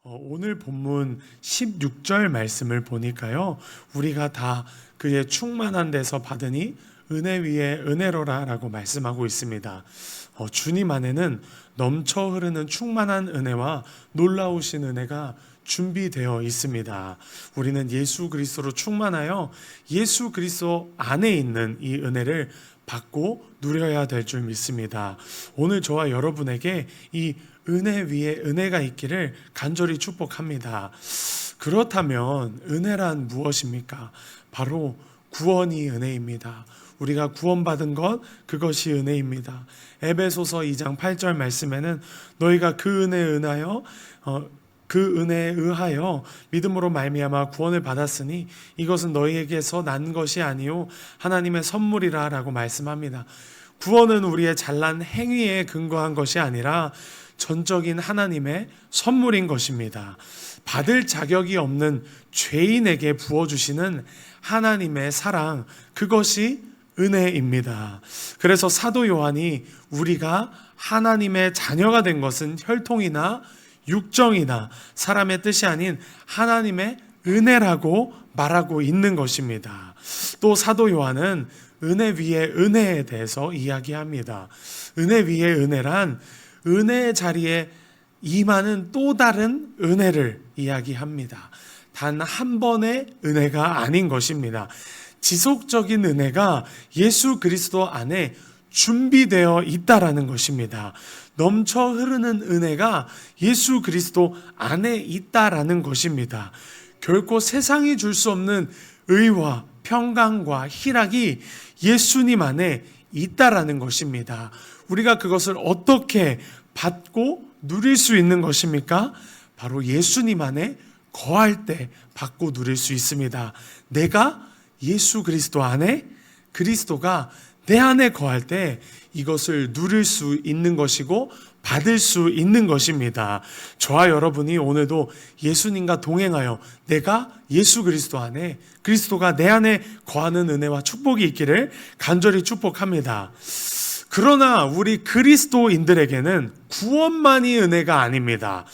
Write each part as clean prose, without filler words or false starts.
오늘 본문 16절 말씀을 보니까요, 우리가 다 그의 충만한 데서 받으니 은혜 위에 은혜로라 라고 말씀하고 있습니다. 주님 안에는 넘쳐 흐르는 충만한 은혜와 놀라우신 은혜가 준비되어 있습니다. 우리는 예수 그리스도로 충만하여 예수 그리스도 안에 있는 이 은혜를 받고 누려야 될 줄 믿습니다. 오늘 저와 여러분에게 이 은혜 위에 은혜가 있기를 간절히 축복합니다. 그렇다면 은혜란 무엇입니까? 바로 구원이 은혜입니다. 우리가 구원받은 것, 그것이 은혜입니다. 에베소서 2장 8절 말씀에는 너희가 그 은혜에 의하여 믿음으로 말미암아 구원을 받았으니 이것은 너희에게서 난 것이 아니요 하나님의 선물이라 라고 말씀합니다. 구원은 우리의 잘난 행위에 근거한 것이 아니라 전적인 하나님의 선물인 것입니다. 받을 자격이 없는 죄인에게 부어주시는 하나님의 사랑, 그것이 은혜입니다. 그래서 사도 요한이 우리가 하나님의 자녀가 된 것은 혈통이나 육정이나 사람의 뜻이 아닌 하나님의 은혜라고 말하고 있는 것입니다. 또 사도 요한은 은혜 위에 은혜에 대해서 이야기합니다. 은혜 위에 은혜란 은혜의 자리에 임하는 또 다른 은혜를 이야기합니다. 단 한 번의 은혜가 아닌 것입니다. 지속적인 은혜가 예수 그리스도 안에 준비되어 있다라는 것입니다. 넘쳐 흐르는 은혜가 예수 그리스도 안에 있다라는 것입니다. 결코 세상이 줄 수 없는 의와 평강과 희락이 예수님 안에 있다라는 것입니다. 우리가 그것을 어떻게 받고 누릴 수 있는 것입니까? 바로 예수님 안에 거할 때 받고 누릴 수 있습니다. 내가 예수 그리스도 안에, 그리스도가 내 안에 거할 때 이것을 누릴 수 있는 것이고 받을 수 있는 것입니다. 저와 여러분이 오늘도 예수님과 동행하여 내가 예수 그리스도 안에, 그리스도가 내 안에 거하는 은혜와 축복이 있기를 간절히 축복합니다. 그러나 우리 그리스도인들에게는 구원만이 은혜가 아닙니다.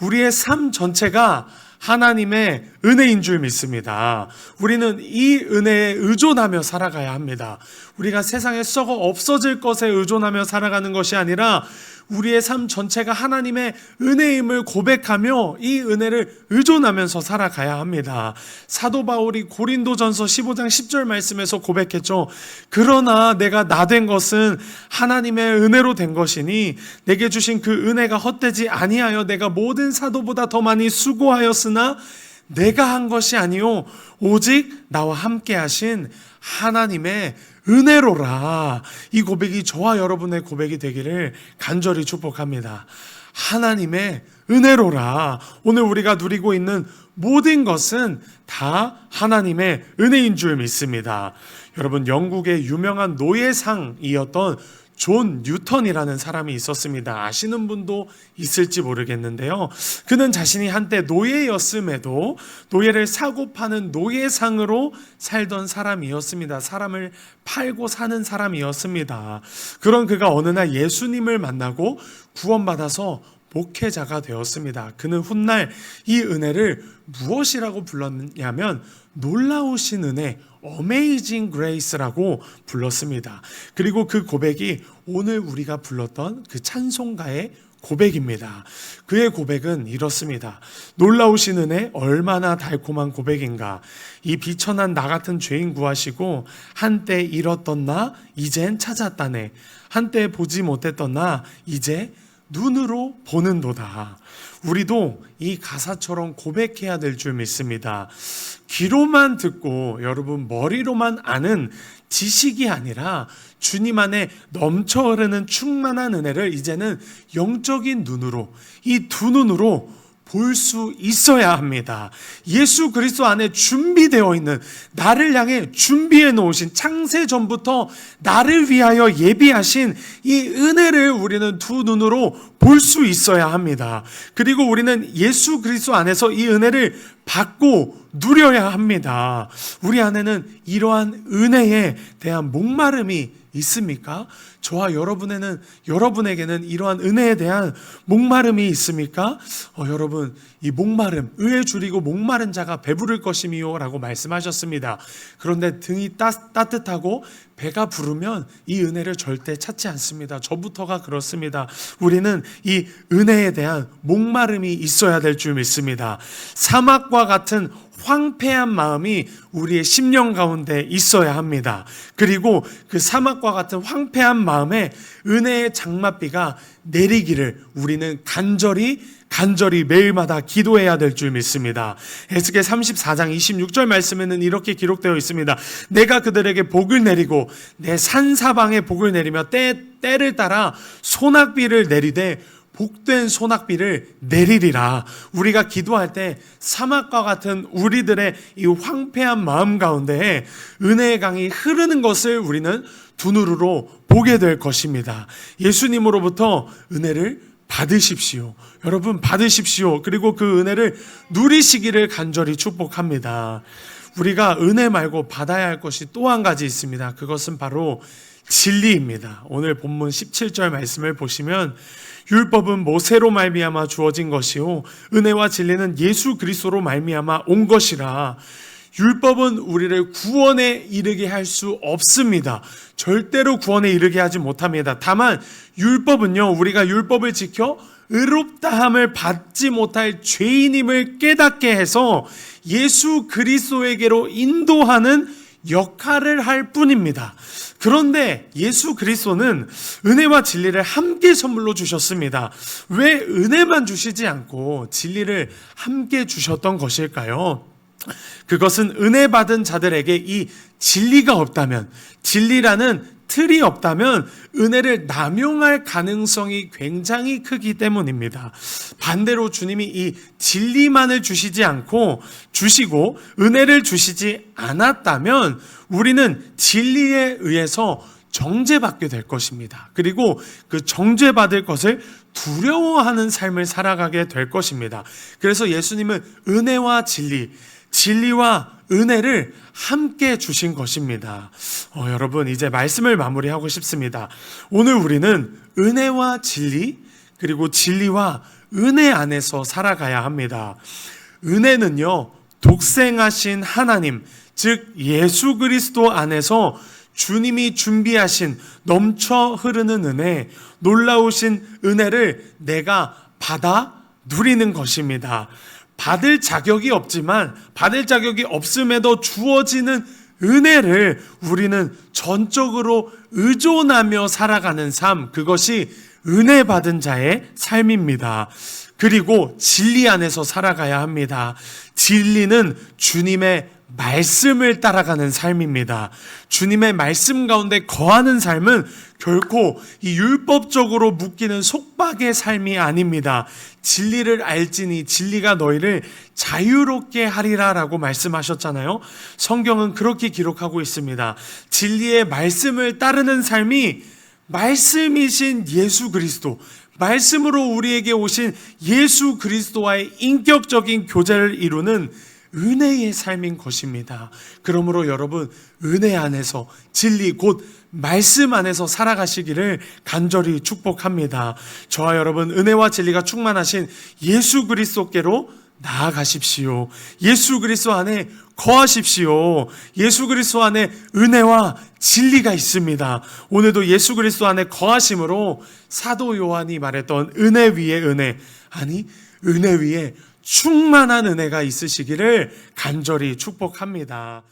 우리의 삶 전체가 하나님의 은혜인 줄 믿습니다. 우리는 이 은혜에 의존하며 살아가야 합니다. 우리가 세상에 썩어 없어질 것에 의존하며 살아가는 것이 아니라 우리의 삶 전체가 하나님의 은혜임을 고백하며 이 은혜를 의존하면서 살아가야 합니다. 사도 바울이 고린도전서 15장 10절 말씀에서 고백했죠. 그러나 내가 나 된 것은 하나님의 은혜로 된 것이니 내게 주신 그 은혜가 헛되지 아니하여 내가 모든 사도보다 더 많이 수고하였으나 내가 한 것이 아니요 오직 나와 함께 하신 하나님의 은혜로라. 이 고백이 저와 여러분의 고백이 되기를 간절히 축복합니다. 하나님의 은혜로라. 오늘 우리가 누리고 있는 모든 것은 다 하나님의 은혜인 줄 믿습니다. 여러분, 영국의 유명한 노예상이었던 존 뉴턴이라는 사람이 있었습니다. 아시는 분도 있을지 모르겠는데요. 그는 자신이 한때 노예였음에도 노예를 사고 파는 노예상으로 살던 사람이었습니다. 사람을 팔고 사는 사람이었습니다. 그런 그가 어느 날 예수님을 만나고 구원받아서 목회자가 되었습니다. 그는 훗날 이 은혜를 무엇이라고 불렀냐면 놀라우신 은혜, Amazing Grace라고 불렀습니다. 그리고 그 고백이 오늘 우리가 불렀던 그 찬송가의 고백입니다. 그의 고백은 이렇습니다. 놀라우신 은혜 얼마나 달콤한 고백인가. 이 비천한 나 같은 죄인 구하시고 한때 잃었던 나 이젠 찾았다네. 한때 보지 못했던 나 이제 눈으로 보는도다. 우리도 이 가사처럼 고백해야 될 줄 믿습니다. 귀로만 듣고 여러분 머리로만 아는 지식이 아니라 주님 안에 넘쳐 흐르는 충만한 은혜를 이제는 영적인 눈으로, 이 두 눈으로 볼 수 있어야 합니다. 예수 그리스도 안에 준비되어 있는, 나를 향해 준비해 놓으신, 창세 전부터 나를 위하여 예비하신 이 은혜를 우리는 두 눈으로 볼 수 있어야 합니다. 그리고 우리는 예수 그리스도 안에서 이 은혜를 받고 누려야 합니다. 우리 안에는 이러한 은혜에 대한 목마름이 있습니까? 저와 여러분에게는 이러한 은혜에 대한 목마름이 있습니까? 여러분, 이 목마름, 의에 줄이고 목마른 자가 배부를 것이미요 라고 말씀하셨습니다. 그런데 등이 따뜻하고 배가 부르면 이 은혜를 절대 찾지 않습니다. 저부터가 그렇습니다. 우리는 이 은혜에 대한 목마름이 있어야 될 줄 믿습니다. 사막과 같은 황폐한 마음이 우리의 심령 가운데 있어야 합니다. 그리고 그 사막과 같은 황폐한 마음에 은혜의 장맛비가 내리기를 우리는 간절히 매일마다 기도해야 될 줄 믿습니다. 에스겔 34장 26절 말씀에는 이렇게 기록되어 있습니다. 내가 그들에게 복을 내리고 내 산사방에 복을 내리며 때를 따라 소낙비를 내리되 복된 소낙비를 내리리라. 우리가 기도할 때 사막과 같은 우리들의 이 황폐한 마음 가운데 은혜의 강이 흐르는 것을 우리는 두 눈으로 보게 될 것입니다. 예수님으로부터 은혜를 받으십시오. 여러분 받으십시오. 그리고 그 은혜를 누리시기를 간절히 축복합니다. 우리가 은혜 말고 받아야 할 것이 또 한 가지 있습니다. 그것은 바로 진리입니다. 오늘 본문 17절 말씀을 보시면 율법은 모세로 말미암아 주어진 것이요 은혜와 진리는 예수 그리스도로 말미암아 온 것이라. 율법은 우리를 구원에 이르게 할 수 없습니다. 절대로 구원에 이르게 하지 못합니다. 다만 율법은요, 우리가 율법을 지켜 의롭다함을 받지 못할 죄인임을 깨닫게 해서 예수 그리스도에게로 인도하는 역할을 할 뿐입니다. 그런데 예수 그리스도는 은혜와 진리를 함께 선물로 주셨습니다. 왜 은혜만 주시지 않고 진리를 함께 주셨던 것일까요? 그것은 은혜 받은 자들에게 이 진리가 없다면, 진리라는 틀이 없다면 은혜를 남용할 가능성이 굉장히 크기 때문입니다. 반대로 주님이 이 진리만을 주시고 은혜를 주시지 않았다면 우리는 진리에 의해서 정죄받게 될 것입니다. 그리고 그 정죄받을 것을 두려워하는 삶을 살아가게 될 것입니다. 그래서 예수님은 은혜와 진리와 은혜를 함께 주신 것입니다. 여러분, 이제 말씀을 마무리하고 싶습니다. 오늘 우리는 은혜와 진리, 그리고 진리와 은혜 안에서 살아가야 합니다. 은혜는요, 독생하신 하나님, 즉 예수 그리스도 안에서 주님이 준비하신 넘쳐 흐르는 은혜, 놀라우신 은혜를 내가 받아 누리는 것입니다. 받을 자격이 없음에도 주어지는 은혜를 우리는 전적으로 의존하며 살아가는 삶, 그것이 은혜 받은 자의 삶입니다. 그리고 진리 안에서 살아가야 합니다. 진리는 주님의 말씀을 따라가는 삶입니다. 주님의 말씀 가운데 거하는 삶은 결코 이 율법적으로 묶이는 속박의 삶이 아닙니다. 진리를 알지니 진리가 너희를 자유롭게 하리라 라고 말씀하셨잖아요. 성경은 그렇게 기록하고 있습니다. 진리의 말씀을 따르는 삶이 말씀이신 예수 그리스도, 말씀으로 우리에게 오신 예수 그리스도와의 인격적인 교제를 이루는 은혜의 삶인 것입니다. 그러므로 여러분, 은혜 안에서 진리 곧 말씀 안에서 살아가시기를 간절히 축복합니다. 저와 여러분, 은혜와 진리가 충만하신 예수 그리스도께로 나아가십시오. 예수 그리스도 안에 거하십시오. 예수 그리스도 안에 은혜와 진리가 있습니다. 오늘도 예수 그리스도 안에 거하심으로 사도 요한이 말했던 은혜 위에 은혜, 아니 은혜 위에 충만한 은혜가 있으시기를 간절히 축복합니다.